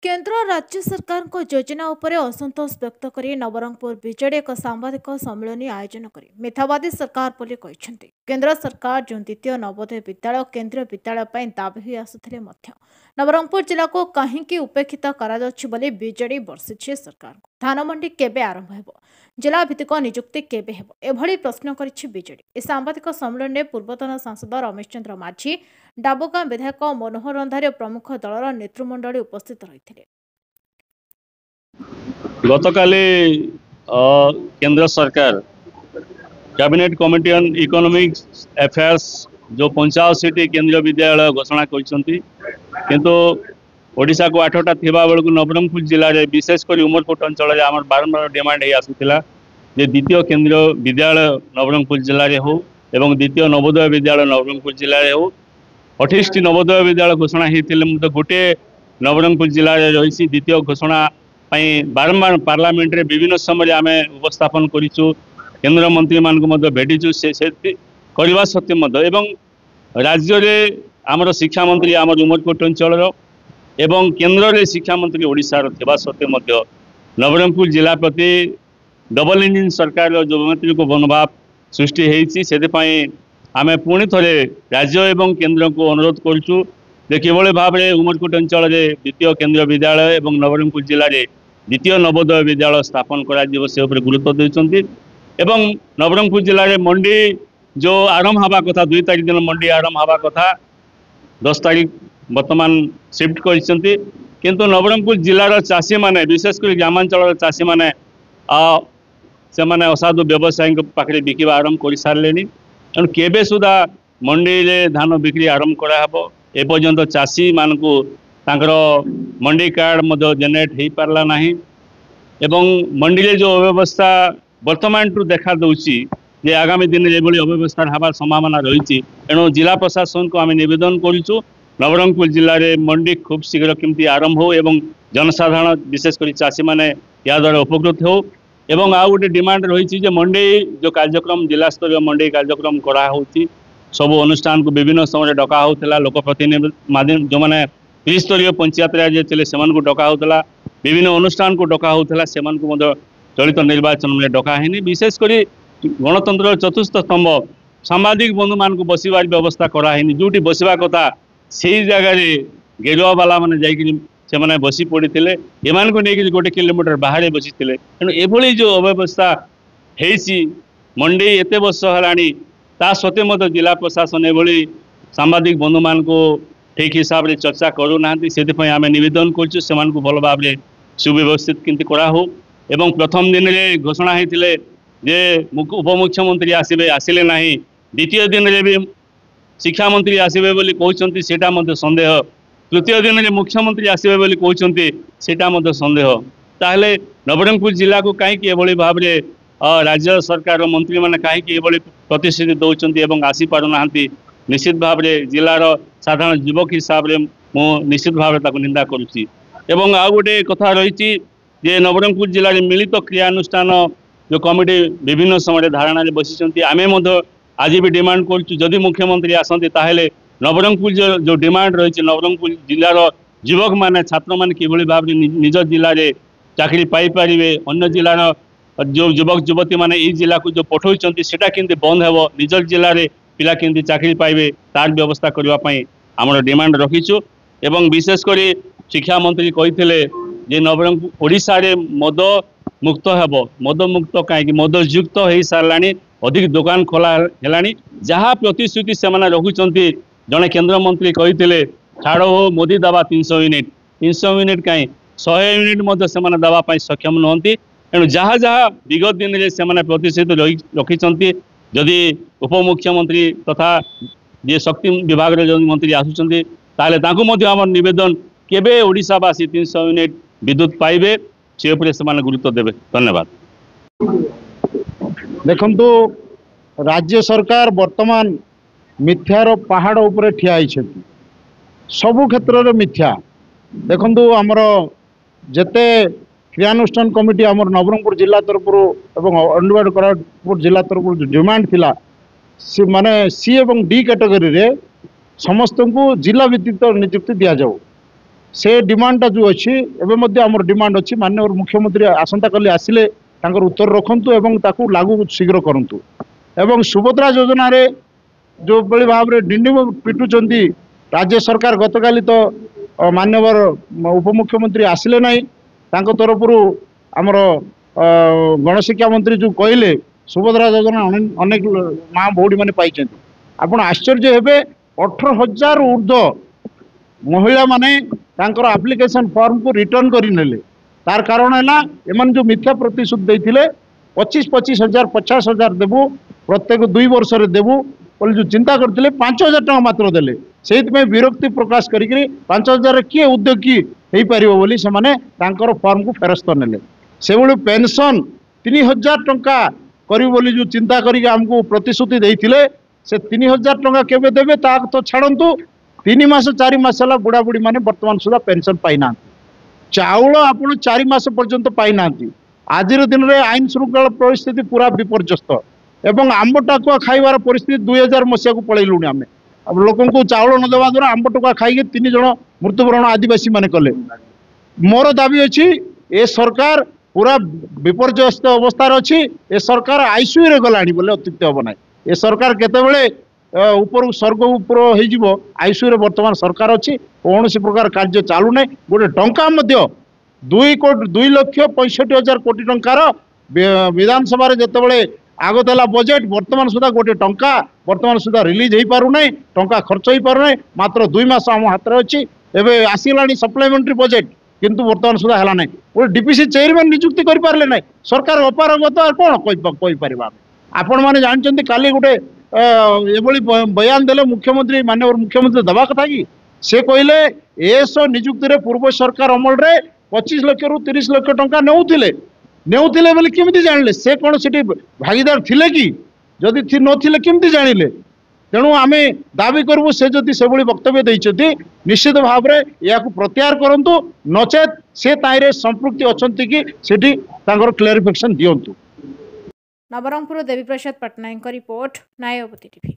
केन्द्र राज्य सरकार को योजना उपरे असंतोष व्यक्त करी नवरंगपुर बीजेडी एक सांबादिक सम्मेलन आयोजन करी मिथ्यावादी सरकार बोली कहिसेंति। केन्द्र सरकार जो द्वितीय नवोदय विद्यालय केन्द्रीय विद्यालय पर दाबी होई आसुथिले मध्य नवरंगपुर जिला को कहीं उपेक्षित कराଯାଉଛି ବୋଲି बीजेडी ବର୍ଷିଛି सरकार। धान मंडी केबे आरंभ हेबो, जिला भित्तिक नियुक्ति केबे हेबो एभली प्रश्न करिछि बीजेडी। ए सांबादिक सम्मेलन में पूर्वतन सांसद रमेश चंद्र माझी, डाबोगां विधायक मनोहर रंधारी प्रमुख दलर नेतृमंडली उपस्थित रही। गतकाली केंद्र सरकार cabinet committee on economic affairs जो 85 केंद्रीय विद्यालय घोषणा करछंती, किंतु ओडिशा को 8टा थिबा बेलू नवरंगपुर जिले में विशेषकर उमरकोट अंचल आम बारंबार डिमांड आसूला जे द्वितीय केंद्रीय विद्यालय नवरंगपुर जिले में हो एवं द्वितीय नवोदय विद्यालय नवरंगपुर जिले में हो। 28टी नवोदय विद्यालय घोषणा होते गोटे नवरंगपुर जिले में रही द्वितीय घोषणा बारंबार पार्लियामेंट रे विभिन्न समय आम उपस्थापन करूँ, केंद्र मंत्री मान भेटीचु से करवा सत्य एवं राज्य रे आमर शिक्षा मंत्री आम उमरकोट अंचल एवं केंद्र रे शिक्षा मंत्री ओडिशार थिबा सत्य नवरंगपुर जिला प्रति डबल इंजिन सरकार जो मंत्री को मनोभाव सृष्टि होती से आम पुणी थे राज्य एवं केंद्र को अनुरोध करूँ जे किभली भाव में उमरकोट अंचल द्वितीय केंद्रीय विद्यालय एवं नवरंगपुर जिले में द्वितीय नवोदय विद्यालय स्थापन कर गुरुत्व देते एवं नवरंगपुर जिले में मंडी जो आरंभ हवा कथा 2 तारीख दिन मंडी आरंभ हवा कथा 10 तारीख वर्तमान शिफ्ट करछंती, किंतु नवरंगपुर जिलार चाषी माने विशेषकर ग्रामांचल चाषी माने से माने असाधु व्यवसायी पाखे बिकवा आरंभ कर सारे तेणु केबे सुधा मंडी रे धान बिक्री आरंभ कराहब एपर्यंत चाषी मान को मंडी कार्ड जेनेट हो पारला नहीं एवं मंडी रे जो अव्यवस्था वर्तमान टू देखा दूची जे आगामी दिन में ये अव्यवस्था हबार संभावना रही। तेणु जिला प्रशासन को आम निवेदन करूँ नवरंगपुर जिले में मंडी खूब शीघ्र केमती आरंभ हो एवं जनसाधारण विशेषकर चाषी मैंने या द्वारा उपकृत हो एवं आउ गोटे डिमांड रही मंडी जो कार्यक्रम जिला स्तर मंडी कार्यक्रम कराई सबू अनुष्ठान को विभिन्न समय डका होता लोकप्रतिनिधि माध्यम जो मैंने त्रिस्तरीय पंचायत राज से डका होता विभिन्न अनुष्ठान को डका होता से चलित निर्वाचन में डका है विशेषकर गणतंत्र चतुर्थ स्तंभ सांबादिक बंधु मान को बसवार व्यवस्था कराई जो बसवा कथा से जगह गेरुआ वाला मैंने जाने बसी पड़ी थे एम को लेकिन 1 किलोमीटर बाहर बसी थे। तेणु एभली जो अव्यवस्था है मंडी एत वर्ष है ता सत्वे जिला प्रशासन एभली सांबादिक बंधु मान को ठीक हिसाब से चर्चा करूना से आम नवेदन कर भल भाव में सुव्यवस्थित केमती करा हो एवं प्रथम दिन में घोषणा होते जे उपमुख्यमंत्री आसबे आसिले ना द्वितीय दिन में भी शिक्षा मंत्री आसबे बोली कहते सेटा संदेह तृतीय दिन में मुख्यमंत्री आसबे बोली कहते सेटा संदेह ताहले नवरंगपुर जिला को कहीं एभली भाव में राज्य सरकार मंत्री मैंने कहीं प्रतिश्रुति दौरान एवं आसी पारना निश्चित भाव में जिलार साधारण युवक हिसाब से मुझे निश्चित भाव में निंदा करुच्ची एवं आउ गोटे कथा रही नवरंगपुर जिले में मिलित क्रियानुष्ठान जो कमिटी विभिन्न समय धारणा बसी आम आज भी डिमांड करुँ मुख्यमंत्री आसती ताहले नवरंगपुर जो डिमांड रही नवरंगपुर जिलार युवक माने छात्र मैंने किभली भाव में निज जिले में चाकरी पाइपर अन्य जिलार जो युवक युवती मैंने ये जिला को जो पठाउछंती सेटा केमती बंद हेबो निज जिले में पिला केमती चाकरी पाइबे तार व्यवस्था करने आमर डिमांड रखीचु एवं विशेषकर शिक्षा मंत्री कही जे नवरंगपुर ओडिशा रे मद मुक्त हेब मद मुक्त कहीं मद युक्त हो सारा अधिक दुकान खोला है जहाँ प्रतिश्रुति से रखुंट जड़े केंद्र मंत्री कही छाड़ हो मोदी दवा 300 यूनिट कहीं 100 यूनिट से दवाई सक्षम नुहति। तेणु जहाँ जहाँ विगत दिन में से प्रतिश्रुति रखी जदि उपमुख्यमंत्री तथा जे शक्ति विभाग जो मंत्री आसुच्च आम नवेदन केबे ओडिशावासी 300 यूनिट विद्युत पाइबे से गुरुत्व देवे। धन्यवाद। देखंतु राज्य सरकार वर्तमान मिथ्यार पहाड़ उपरे ठिया सबु क्षेत्र में मिथ्या। देखंतु आमर जेते क्रियानुष्ठान कमिटी आमर नवरंगपुर जिला तरफ अंडवाड़ कोरापुट जिला तरफ डिमांड थिला सी माने सी एवं डी कैटेगरी रे समस्त को जिला भित्तिक नियुक्ति दि जाऊ से डिमांडटा जो अच्छी एवं आम डिमांड अच्छी माननीय मुख्यमंत्री आसंता काली आसिले उत्तर रखु एवं ताकू लागू शीघ्र करूँ एवं सुभद्रा योजना रे जो बड़ी भाव में डिंडिम पिटुंट राज्य सरकार गतकाली तो माननीय उपमुख्यमंत्री आसिले ना तरफ आमर गणशिक्षा मंत्री जो कहले सुभद्रा योजना अनेक माँ भौणी मैंने पाई आपण आश्चर्य हेबे 18,000 ऊर्ध्व महिला माने तांकर एप्लिकेशन फॉर्म को रिटर्न करी नेले तार कारण है एमन जो मिथ्या प्रतिश्रुति देथिले 25,000 50,000 देबू प्रत्येक 2 वर्ष रे देबू बोले जो चिंता करथिले 5,000 टका मात्र देले सेहित विरक्ति प्रकाश करी 5,000 किए उद्योगी हो पार बोली से माने तांकर फॉर्म को फेरस्त नेले से भाई पेंशन 3,000 टका करी बोली जो चिंता करी आमको प्रतिश्रुति देथिले से 3,000 टका केबे देबे ता तो छाड़ंतु 3 मास 4 मास है बुढ़ा बुढ़ी मैंने बर्तमान सुधा पेंशन पाई ना चाउल आपड़ 4 मास पर्यंत पाई ना आज दिन में आईन श्रृंखला परिस्थिति पूरा विपर्यस्त एवं आंब टाकुआ खाइबार परिस्थिति 2000 मसीहा को पलैलु आम अब लोक चाउल न देवा द्वारा आंब टाकुआ खाई 3 जन मृत्युवरण आदिवासी मैंने कले मोर दाबी अच्छी ए सरकार पूरा विपर्यस्त अवस्था अच्छी ए सरकार आईसीयू रे गलानी बोले अत्युक्ति हम ना ए सरकार केतेबेले ऊपर स्वर्ग ऊपर हो आईसीयू रे वर्तमान सरकार अच्छी कौन प्रकार कार्य चालू ना गोटे टंका 2,65,000 कोटी टंकार विधानसभा जितेबाला आगतला बजेट वर्तमान सुधा गोटे टंका वर्तमान सुधा रिलीज हो पार ना टंका खर्च हो पार ना मात्र 2 मास आम हाथ में अच्छी एवं आसला सप्लीमेंटरी बजेट किंतु वर्तमान सुधा है ना गोटे डीपीसी चेयरमैन नियुक्ति कर पारे ना सरकार अपारगत कौन कहीपर आपण मैंने जानते काली गोटे ये बयान देले मुख्यमंत्री माननीय मुख्यमंत्री दबा कथा कि से कहले एस नियुक्ति रे पूर्व सरकार अमल रे 25 लाख रु 30 लाख टंका नेउथिले बोले केमिति जानले से कौन से भागीदार थिले कि जदि नथिले केमिति जानिले तेणु आमे दाबी करबू से जदि से भली वक्तव्य देइछथि निश्चित भाव रे या प्रत्याहार करंतु नचेत से ताइरे संपृक्ति अछंती कि सेठी तांकर clarification दियंतु। Nabarangpur Devi Prasad Patnaik report नायवती TV.